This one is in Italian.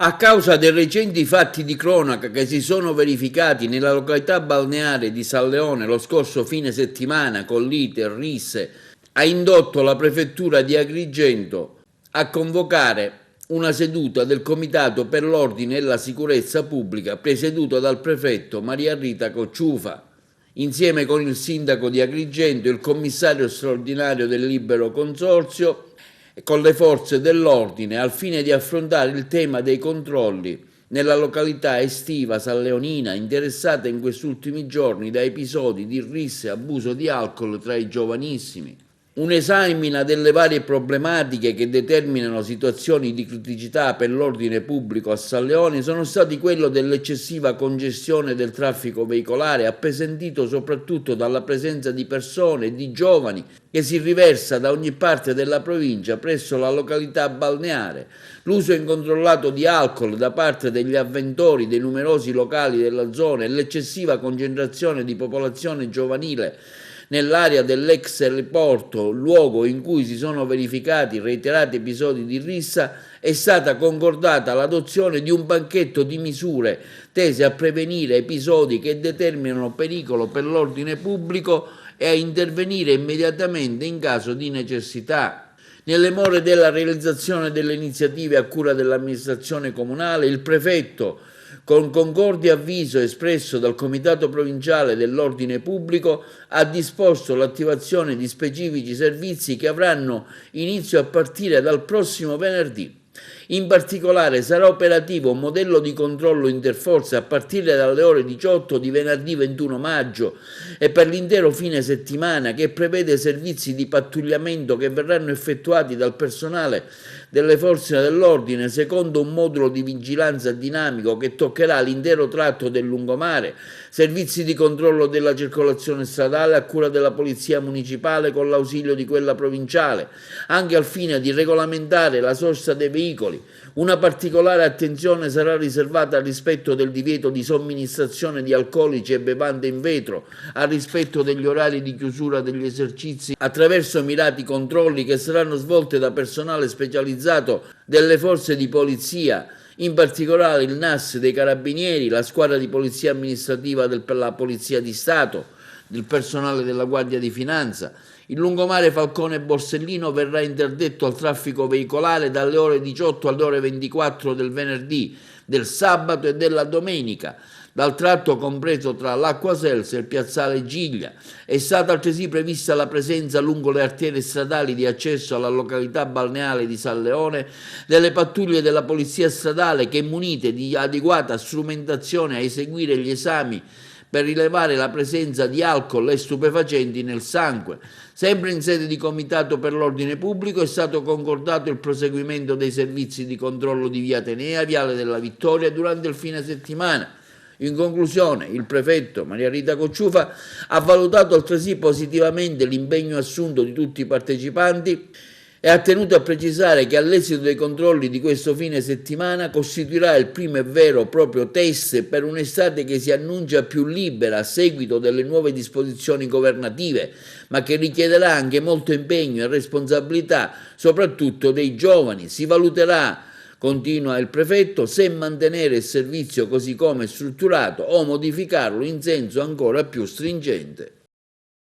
A causa dei recenti fatti di cronaca che si sono verificati nella località balneare di San Leone lo scorso fine settimana con liti e risse, ha indotto la prefettura di Agrigento a convocare una seduta del Comitato per l'Ordine e la Sicurezza Pubblica presieduto dal prefetto Maria Rita Cocciufa, insieme con il sindaco di Agrigento, il commissario straordinario del Libero Consorzio e con le forze dell'ordine al fine di affrontare il tema dei controlli nella località estiva sanleonina interessata in questi ultimi giorni da episodi di risse e abuso di alcol tra i giovanissimi. Un'esamina delle varie problematiche che determinano situazioni di criticità per l'ordine pubblico a San Leone sono stati quello dell'eccessiva congestione del traffico veicolare, appesantito soprattutto dalla presenza di persone e di giovani che si riversa da ogni parte della provincia presso la località balneare, l'uso incontrollato di alcol da parte degli avventori dei numerosi locali della zona e l'eccessiva concentrazione di popolazione giovanile nell'area dell'ex aeroporto, luogo in cui si sono verificati reiterati episodi di rissa, è stata concordata l'adozione di un pacchetto di misure tese a prevenire episodi che determinano pericolo per l'ordine pubblico e a intervenire immediatamente in caso di necessità. Nelle more della realizzazione delle iniziative a cura dell'amministrazione comunale, il prefetto, con concorde avviso espresso dal Comitato Provinciale dell'Ordine Pubblico, ha disposto l'attivazione di specifici servizi che avranno inizio a partire dal prossimo venerdì. In particolare sarà operativo un modello di controllo interforze a partire dalle ore 18 di venerdì 21 maggio e per l'intero fine settimana, che prevede servizi di pattugliamento che verranno effettuati dal personale delle forze dell'ordine secondo un modulo di vigilanza dinamico che toccherà l'intero tratto del lungomare, servizi di controllo della circolazione stradale a cura della polizia municipale con l'ausilio di quella provinciale, anche al fine di regolamentare la sosta dei veicoli. Una particolare attenzione sarà riservata al rispetto del divieto di somministrazione di alcolici e bevande in vetro, al rispetto degli orari di chiusura degli esercizi attraverso mirati controlli che saranno svolti da personale specializzato delle forze di polizia, in particolare il NAS dei Carabinieri, la squadra di polizia amministrativa della Polizia di Stato, del personale della Guardia di Finanza. Il lungomare Falcone Borsellino verrà interdetto al traffico veicolare dalle ore 18 alle ore 24 del venerdì, del sabato e della domenica, dal tratto compreso tra l'Acqua Selsa e il piazzale Giglia. È stata altresì prevista la presenza lungo le arterie stradali di accesso alla località balneare di San Leone delle pattuglie della polizia stradale che, munite di adeguata strumentazione a eseguire gli esami per rilevare la presenza di alcol e stupefacenti nel sangue. Sempre in sede di Comitato per l'Ordine Pubblico è stato concordato il proseguimento dei servizi di controllo di Via Atenea, Viale della Vittoria durante il fine settimana. In conclusione, il prefetto Maria Rita Cocciufa ha valutato altresì positivamente l'impegno assunto di tutti i partecipanti e ha tenuto a precisare che all'esito dei controlli di questo fine settimana costituirà il primo e vero proprio test per un'estate che si annuncia più libera a seguito delle nuove disposizioni governative, ma che richiederà anche molto impegno e responsabilità, soprattutto dei giovani. Si valuterà, continua il prefetto, se mantenere il servizio così come è strutturato o modificarlo in senso ancora più stringente.